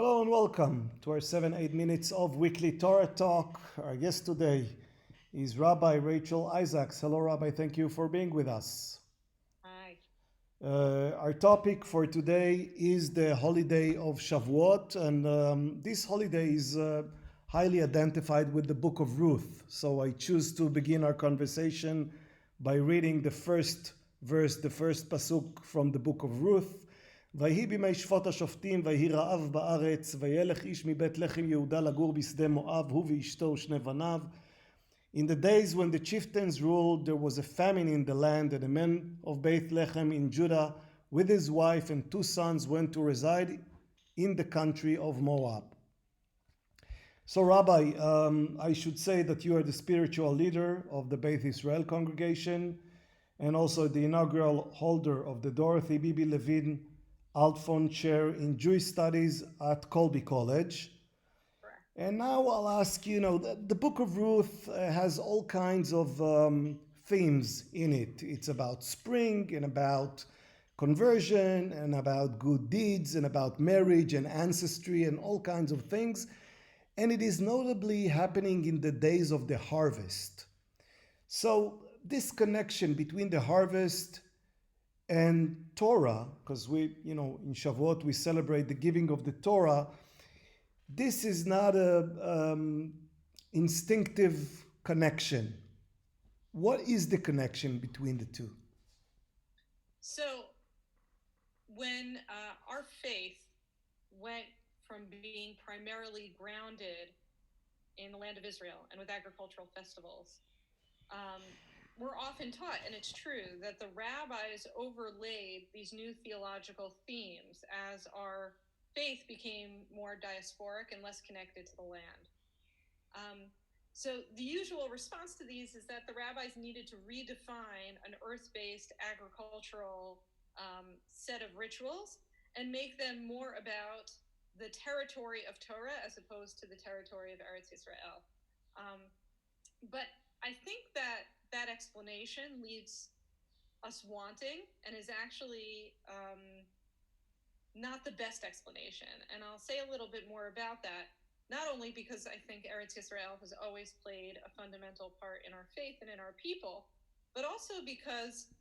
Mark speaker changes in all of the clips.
Speaker 1: Hello and welcome to our 7-8 minutes of weekly Torah talk. Our guest today is Rabbi Rachel Isaacs. Hello, Rabbi. Thank you for being with us.
Speaker 2: Hi.
Speaker 1: Our topic for today is the holiday of Shavuot, and this holiday is highly identified with the book of Ruth. So I choose to begin our conversation by reading the first verse, the first pasuk from the book of Ruth. ויהי בימי שפוט השופטים, ויהי רעב בארץ, וילך איש מבית לחם יהודה לגור בשדה מואב, הוא ואשתו ושני בניו. In the days when the chieftains ruled, there was a famine in the land, and a man of Bethlehem in Judah, with his wife and 2 sons, went to reside in the country of Moab. So, Rabbi, I should say that you are the spiritual leader of the Beit Israel congregation, and also the inaugural holder of the Dorothy Bibi Levin Altfon Chair in Jewish Studies at Colby College.
Speaker 2: Correct.
Speaker 1: And now I'll ask you, the book of Ruth has all kinds of themes in it. It's about spring and about conversion and about good deeds and about marriage and ancestry and all kinds of things. And it is notably happening in the days of the harvest. So this connection between the harvest and Torah, because in Shavuot we celebrate the giving of the Torah. This is not a instinctive connection. What is the connection between the two?
Speaker 2: So, when our faith went from being primarily grounded in the land of Israel and with agricultural festivals, we're often taught, and it's true, that the rabbis overlaid these new theological themes as our faith became more diasporic and less connected to the land. So the usual response to these is that the rabbis needed to redefine an earth-based agricultural set of rituals and make them more about the territory of Torah as opposed to the territory of Eretz Israel. But I think that explanation leaves us wanting and is actually not the best explanation. And I'll say a little bit more about that, not only because I think Eretz Israel has always played a fundamental part in our faith and in our people, but also because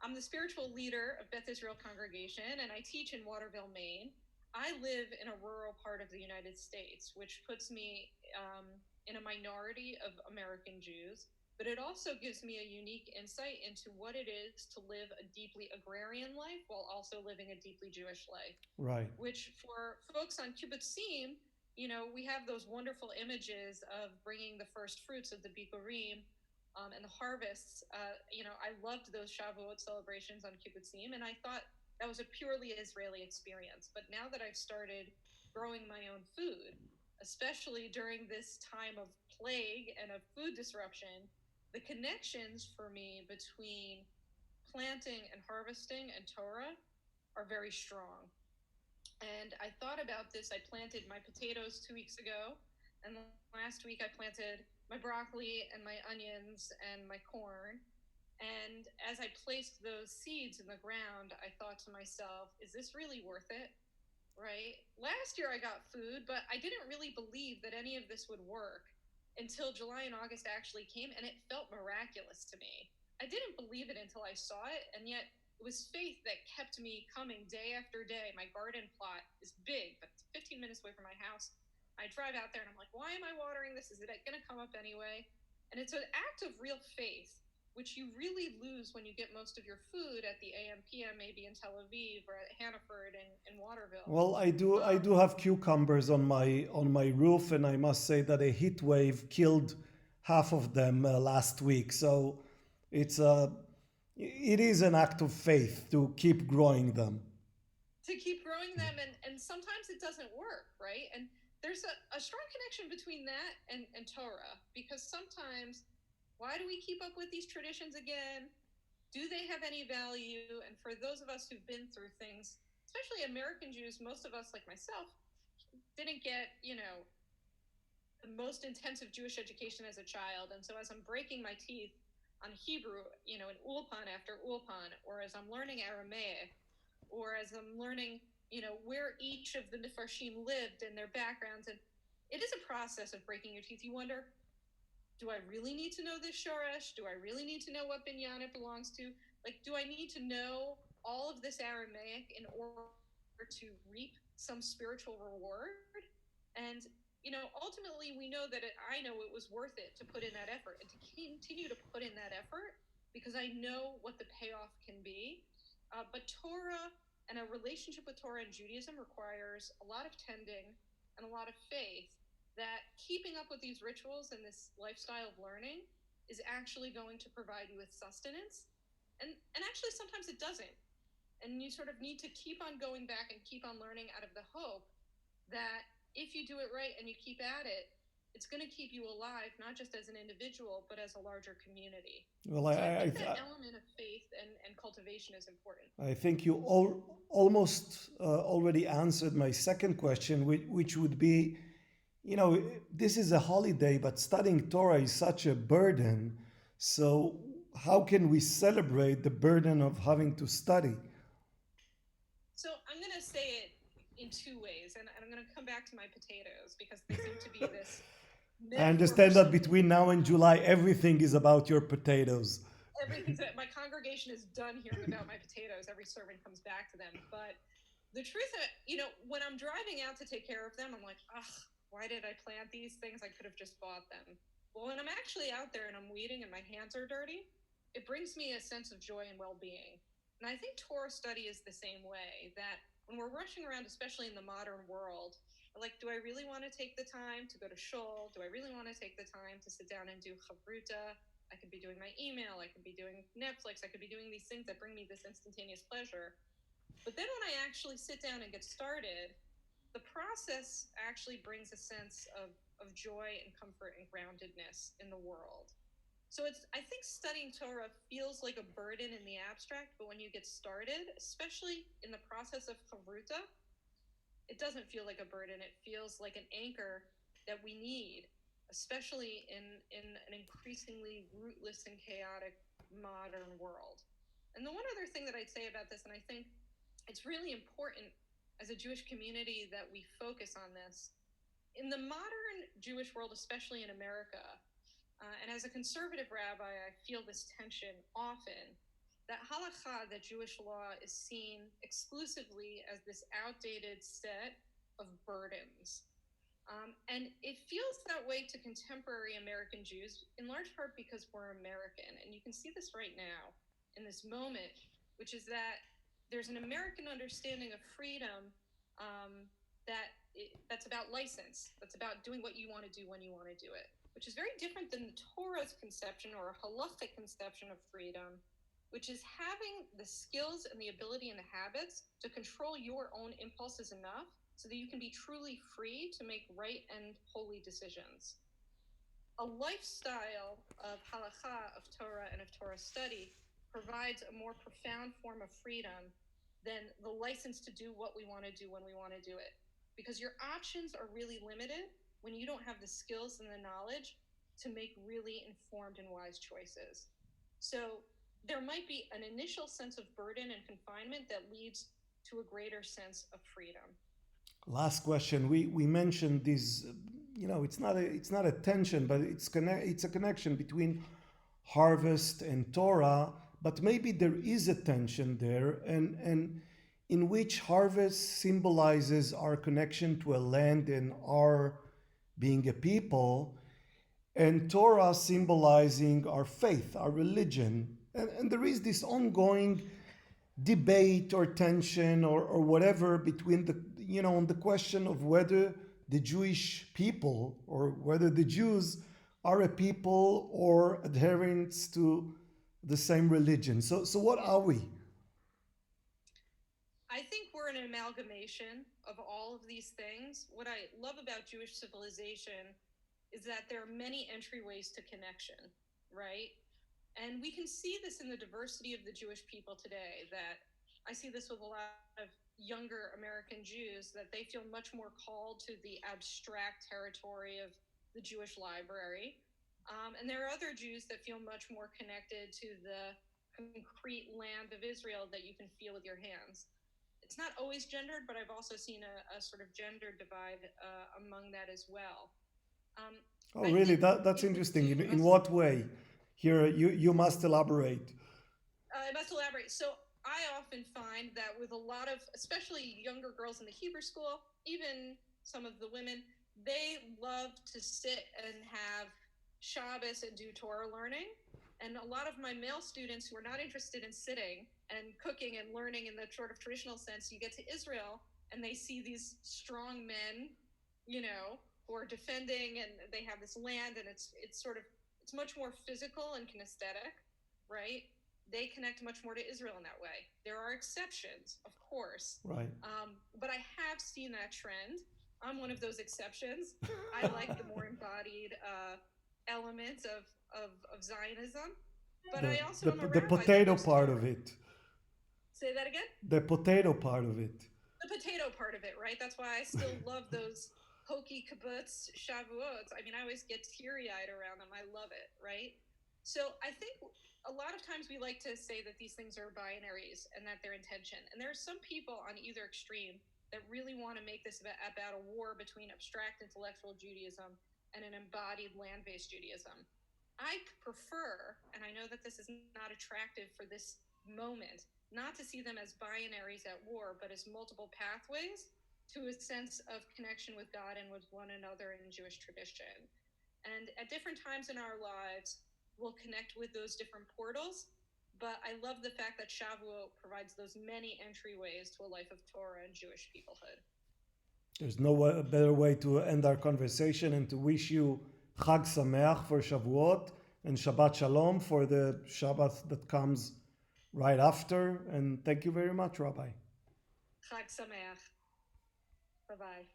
Speaker 2: I'm the spiritual leader of Beth Israel congregation, and I teach in Waterville, Maine. I live in a rural part of the United States, which puts me in a minority of American Jews, but it also gives me a unique insight into what it is to live a deeply agrarian life while also living a deeply Jewish life.
Speaker 1: Right.
Speaker 2: Which for folks on kibbutzim, we have those wonderful images of bringing the first fruits of the bikurim and the harvests. I loved those shavuot celebrations on kibbutzim, and I thought that was a purely Israeli experience. But now that I've started growing my own food, especially during this time of plague and of food disruption, the connections for me between planting and harvesting and Torah are very strong. And I thought about this. I planted my potatoes 2 weeks ago, and last week I planted my broccoli and my onions and my corn. And as I placed those seeds in the ground, I thought to myself, is this really worth it? Right? Last year I got food, but I didn't really believe that any of this would work until July and August actually came, and it felt miraculous to me. I didn't believe it until I saw it, and yet it was faith that kept me coming day after day. My garden plot is big, but it's 15 minutes away from my house. I drive out there and I'm like, why am I watering this? Is it going to come up anyway? And it's an act of real faith, which you really lose when you get most of your food at the AM PM, maybe in Tel Aviv or at Hannaford and Waterville.
Speaker 1: Well, I do have cucumbers on my roof, and I must say that a heat wave killed half of them last week. So it's it is an act of faith to keep growing them.
Speaker 2: To keep growing them, and sometimes it doesn't work, right? And there's a strong connection between that and Torah, because sometimes, why do we keep up with these traditions again? Do they have any value? And for those of us who've been through things, especially American Jews, most of us, like myself, didn't get, the most intensive Jewish education as a child. And so as I'm breaking my teeth on Hebrew, in Ulpan after Ulpan, or as I'm learning Aramaic, or as I'm learning where each of the Nefarshim lived and their backgrounds. And it is a process of breaking your teeth. You wonder, do I really need to know this Shoresh? Do I really need to know what binyan it belongs to? Like, do I need to know all of this Aramaic in order to reap some spiritual reward? And ultimately, we know that I know it was worth it to put in that effort and to continue to put in that effort because I know what the payoff can be. But Torah and a relationship with Torah and Judaism requires a lot of tending and a lot of faith that keeping up with these rituals and this lifestyle of learning is actually going to provide you with sustenance. And actually, sometimes it doesn't. And you sort of need to keep on going back and keep on learning out of the hope that if you do it right and you keep at it, it's going to keep you alive, not just as an individual, but as a larger community.
Speaker 1: Well,
Speaker 2: So I think that element of faith and cultivation is important.
Speaker 1: I think you almost already answered my second question, which would be, this is a holiday, but studying Torah is such a burden. So how can we celebrate the burden of having to study?
Speaker 2: So I'm going to say it in two ways, and I'm going to come back to my potatoes because they seem to be this.
Speaker 1: I understand that between now and July, everything is about your potatoes.
Speaker 2: My congregation is done hearing about my potatoes. Every servant comes back to them. But the truth of it, when I'm driving out to take care of them, I'm like, ugh, why did I plant these things? I could have just bought them. Well, when I'm actually out there and I'm weeding and my hands are dirty, it brings me a sense of joy and well-being. And I think Torah study is the same way, that when we're rushing around, especially in the modern world, like, do I really want to take the time to go to shul? Do I really want to take the time to sit down and do chavruta? I could be doing my email. I could be doing Netflix. I could be doing these things that bring me this instantaneous pleasure. But then when I actually sit down and get started, the process actually brings a sense of joy and comfort and groundedness in the world. So I think studying Torah feels like a burden in the abstract, but when you get started, especially in the process of chavruta, it doesn't feel like a burden. It feels like an anchor that we need, especially in an increasingly rootless and chaotic modern world. And the one other thing that I'd say about this, and I think it's really important as a Jewish community that we focus on this, in the modern Jewish world, especially in America, and as a conservative rabbi, I feel this tension often, that halakha, that Jewish law, is seen exclusively as this outdated set of burdens. And it feels that way to contemporary American Jews, in large part because we're American. And you can see this right now in this moment, which is that there's an American understanding of freedom that's about license, that's about doing what you want to do when you want to do it, which is very different than the Torah's conception or a halachic conception of freedom, which is having the skills and the ability and the habits to control your own impulses enough so that you can be truly free to make right and holy decisions. A lifestyle of halakha, of Torah, and of Torah study provides a more profound form of freedom than the license to do what we want to do when we want to do it. Because your options are really limited when you don't have the skills and the knowledge to make really informed and wise choices. So there might be an initial sense of burden and confinement that leads to a greater sense of freedom.
Speaker 1: Last question. We mentioned this. It's not a tension, but it's a connection between harvest and Torah. But maybe there is a tension there, and in which harvest symbolizes our connection to a land and our being a people, and Torah symbolizing our faith, our religion. And there is this ongoing debate or tension or whatever between on the question of whether the Jewish people or whether the Jews are a people or adherents to the same religion. So what are we?
Speaker 2: I think we're an amalgamation of all of these things. What I love about Jewish civilization is that there are many entryways to connection, right? And we can see this in the diversity of the Jewish people today, that I see this with a lot of younger American Jews, that they feel much more called to the abstract territory of the Jewish library. And there are other Jews that feel much more connected to the concrete land of Israel that you can feel with your hands. it's not always gendered, but I've also seen a sort of gender divide among that as well.
Speaker 1: Oh,
Speaker 2: I
Speaker 1: really?
Speaker 2: think
Speaker 1: That's
Speaker 2: if we
Speaker 1: interesting.
Speaker 2: do
Speaker 1: In what way? Here, you must elaborate.
Speaker 2: I must elaborate. So I often find that with a lot of, especially younger girls in the Hebrew school, even some of the women, they love to sit and have Shabbos and do Torah learning. And a lot of my male students who are not interested in sitting and cooking and learning in the sort of traditional sense, you get to Israel and they see these strong men, who are defending, and they have this land, and it's much more physical and kinesthetic, right? They connect much more to Israel in that way. There are exceptions, of course,
Speaker 1: Right.
Speaker 2: but I have seen that trend. I'm one of those exceptions. I like the more embodied elements of Zionism, but I also am a
Speaker 1: The
Speaker 2: rabbi that
Speaker 1: potato
Speaker 2: lives
Speaker 1: part of
Speaker 2: Torah.
Speaker 1: it.
Speaker 2: Say that again?
Speaker 1: The potato part of it.
Speaker 2: The potato part of it, right? That's why I still love those hokey kibbutz shavuot. I mean, I always get teary-eyed around them. I love it, right? So I think a lot of times we like to say that these things are binaries and that they're intention. And there are some people on either extreme that really want to make this about a war between abstract intellectual Judaism and an embodied land-based Judaism. I prefer, and I know that this is not attractive for this moment, not to see them as binaries at war, but as multiple pathways to a sense of connection with God and with one another in Jewish tradition. And at different times in our lives, we'll connect with those different portals. But I love the fact that Shavuot provides those many entryways to a life of Torah and Jewish peoplehood.
Speaker 1: There's no better way to end our conversation and to wish you Chag Sameach for Shavuot and Shabbat Shalom for the Shabbat that comes right after. And thank you very much, Rabbi.
Speaker 2: Chag Sameach. Bye-bye.